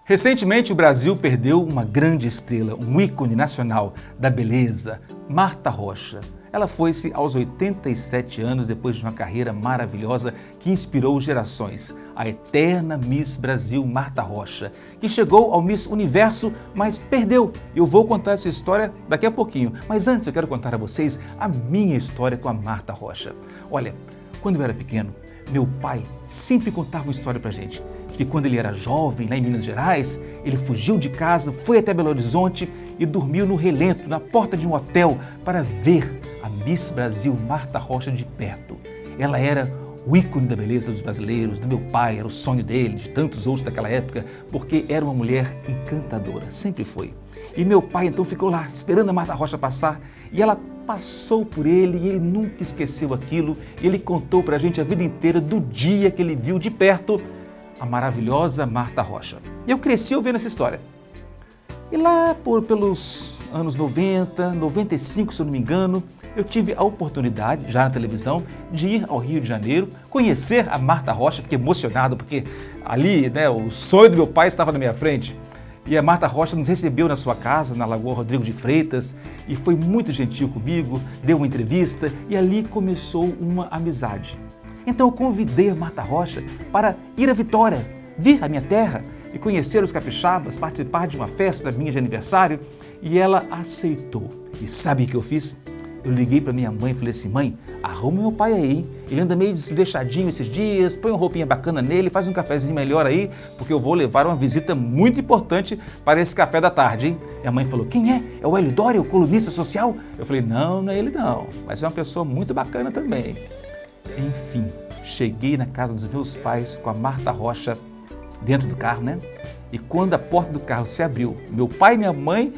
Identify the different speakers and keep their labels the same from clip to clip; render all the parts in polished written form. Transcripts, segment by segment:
Speaker 1: Recentemente, o Brasil perdeu uma grande estrela, um ícone nacional da beleza, Martha Rocha. Ela foi-se aos 87 anos depois de uma carreira maravilhosa que inspirou gerações. A eterna Miss Brasil Martha Rocha, que chegou ao Miss Universo, mas perdeu. Eu vou contar essa história daqui a pouquinho, mas antes eu quero contar a vocês a minha história com a Martha Rocha. Olha, quando eu era pequeno, meu pai sempre contava uma história pra gente. Que quando ele era jovem, lá em Minas Gerais, ele fugiu de casa, foi até Belo Horizonte e dormiu no relento, na porta de um hotel, para ver a Miss Brasil Martha Rocha de perto. Ela era o ícone da beleza dos brasileiros, do meu pai, era o sonho dele, de tantos outros daquela época, porque era uma mulher encantadora, sempre foi. E meu pai então ficou lá, esperando a Martha Rocha passar, e ela passou por ele e ele nunca esqueceu aquilo. Ele contou pra gente a vida inteira do dia que ele viu de perto a maravilhosa Martha Rocha. E eu cresci ouvindo essa história. E lá pelos anos 90, 95, se eu não me engano, eu tive a oportunidade, já na televisão, de ir ao Rio de Janeiro, conhecer a Martha Rocha. Fiquei emocionado porque ali, o sonho do meu pai estava na minha frente. E a Martha Rocha nos recebeu na sua casa, na Lagoa Rodrigo de Freitas, e foi muito gentil comigo, deu uma entrevista e ali começou uma amizade. Então eu convidei a Martha Rocha para ir a Vitória, vir à minha terra e conhecer os capixabas, participar de uma festa minha de aniversário, e ela aceitou. E sabe o que eu fiz? Eu liguei para minha mãe e falei assim: mãe, arruma meu pai aí, hein? Ele anda meio desleixadinho esses dias, põe uma roupinha bacana nele, faz um cafezinho melhor aí, porque eu vou levar uma visita muito importante para esse café da tarde, hein? E a mãe falou: quem é? É o Hélio Dória, o colunista social? Eu falei: não, não é ele não, mas é uma pessoa muito bacana também. Enfim, cheguei na casa dos meus pais com a Martha Rocha dentro do carro, E quando a porta do carro se abriu, meu pai e minha mãe,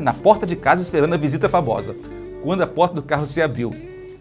Speaker 1: na porta de casa esperando a visita famosa. Quando a porta do carro se abriu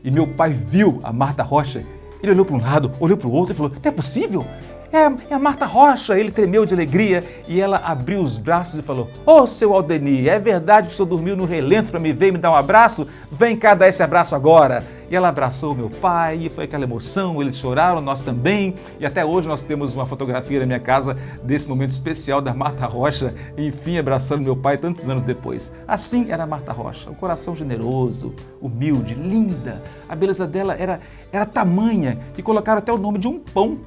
Speaker 1: e meu pai viu a Martha Rocha, ele olhou para um lado, olhou para o outro e falou: não é possível? É a Martha Rocha. Ele tremeu de alegria e ela abriu os braços e falou: ô, seu Aldenir, é verdade que o senhor dormiu no relento para me ver e me dar um abraço? Vem cá dar esse abraço agora. E ela abraçou meu pai e foi aquela emoção, eles choraram, nós também. E até hoje nós temos uma fotografia na minha casa desse momento especial da Martha Rocha, enfim, abraçando meu pai tantos anos depois. Assim era a Martha Rocha, um coração generoso, humilde, linda. A beleza dela era tamanha que colocaram até o nome de um pão,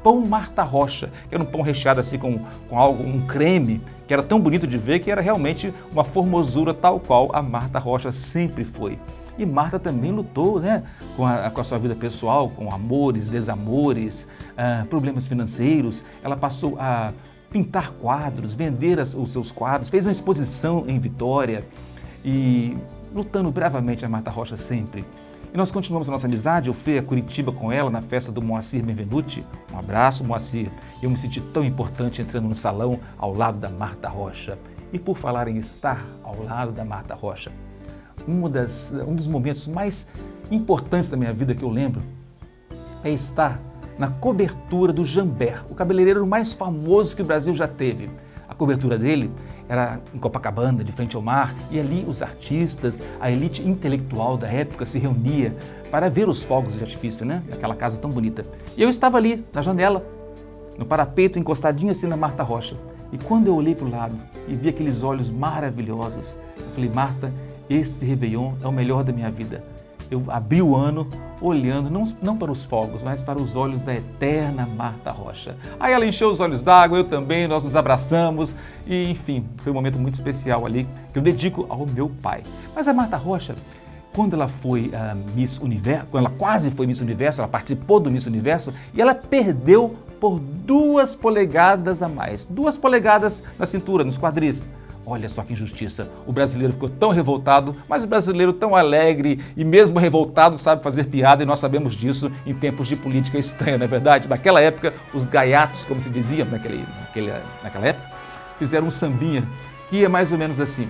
Speaker 1: Pão Martha Rocha, que era um pão recheado assim com algo, um creme, que era tão bonito de ver que era realmente uma formosura tal qual a Martha Rocha sempre foi. E Martha também lutou com a sua vida pessoal, com amores, desamores, problemas financeiros. Ela passou a pintar quadros, vender os seus quadros, fez uma exposição em Vitória e lutando bravamente a Martha Rocha sempre. E nós continuamos a nossa amizade. Eu fui a Curitiba com ela na festa do Moacir Benvenuti. Um abraço, Moacir. Eu me senti tão importante entrando no salão ao lado da Martha Rocha. E por falar em estar ao lado da Martha Rocha, um dos momentos mais importantes da minha vida que eu lembro é estar na cobertura do Jamber, o cabeleireiro mais famoso que o Brasil já teve. A cobertura dele era em Copacabana, de frente ao mar, e ali os artistas, a elite intelectual da época se reunia para ver os fogos de artifício, Naquela casa tão bonita. E eu estava ali, na janela, no parapeito, encostadinho assim na Martha Rocha. E quando eu olhei para o lado e vi aqueles olhos maravilhosos, eu falei: Martha, esse Réveillon é o melhor da minha vida. Eu abri o ano olhando, não para os fogos, mas para os olhos da eterna Martha Rocha. Aí ela encheu os olhos d'água, eu também, nós nos abraçamos e, enfim, foi um momento muito especial ali que eu dedico ao meu pai. Mas a Martha Rocha, quando ela foi Miss Universo, quando ela quase foi Miss Universo, ela participou do Miss Universo e ela perdeu por 2 polegadas a mais. 2 polegadas na cintura, nos quadris. Olha só que injustiça, o brasileiro ficou tão revoltado, mas o brasileiro tão alegre e mesmo revoltado sabe fazer piada, e nós sabemos disso em tempos de política estranha, não é verdade? Naquela época, os gaiatos, como se dizia naquela época, fizeram um sambinha que ia mais ou menos assim: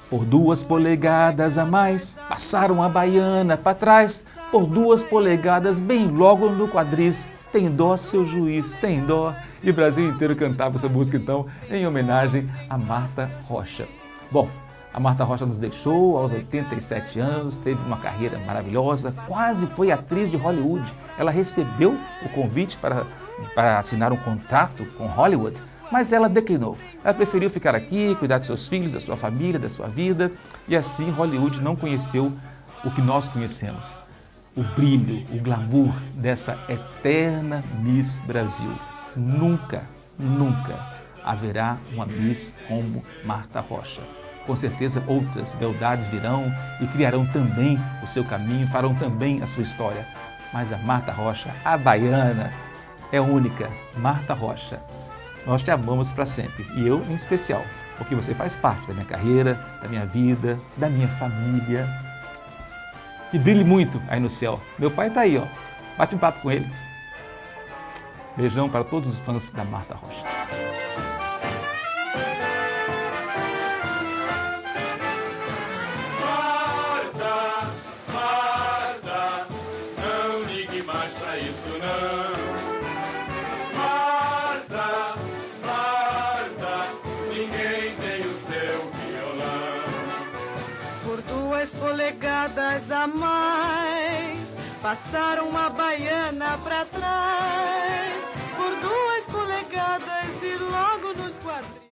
Speaker 1: por 2 polegadas a mais, passaram a baiana para trás, por 2 polegadas bem logo no quadris. Tem dó, seu juiz, tem dó. E o Brasil inteiro cantava essa música, então, em homenagem a Martha Rocha. Bom, a Martha Rocha nos deixou aos 87 anos, teve uma carreira maravilhosa, quase foi atriz de Hollywood. Ela recebeu o convite para assinar um contrato com Hollywood, Mas ela declinou. Ela preferiu ficar aqui, cuidar de seus filhos, da sua família, da sua vida. E assim Hollywood não conheceu o que nós conhecemos. O brilho, o glamour dessa eterna Miss Brasil. Nunca, nunca haverá uma Miss como Marta Rocha. Com certeza outras beldades virão e criarão também o seu caminho, farão também a sua história. Mas a Marta Rocha, a baiana, é única. Marta Rocha, nós te amamos para sempre. E eu em especial, porque você faz parte da minha carreira, da minha vida, da minha família. Que brilhe muito aí no céu. Meu pai está aí, ó. Bate um papo com ele. Beijão para todos os fãs da Marta Rocha.
Speaker 2: Mais pra isso não. Marta, Marta, ninguém tem o seu violão.
Speaker 3: Por 2 polegadas a mais, passaram uma baiana pra trás. Por 2 polegadas e logo nos quadris.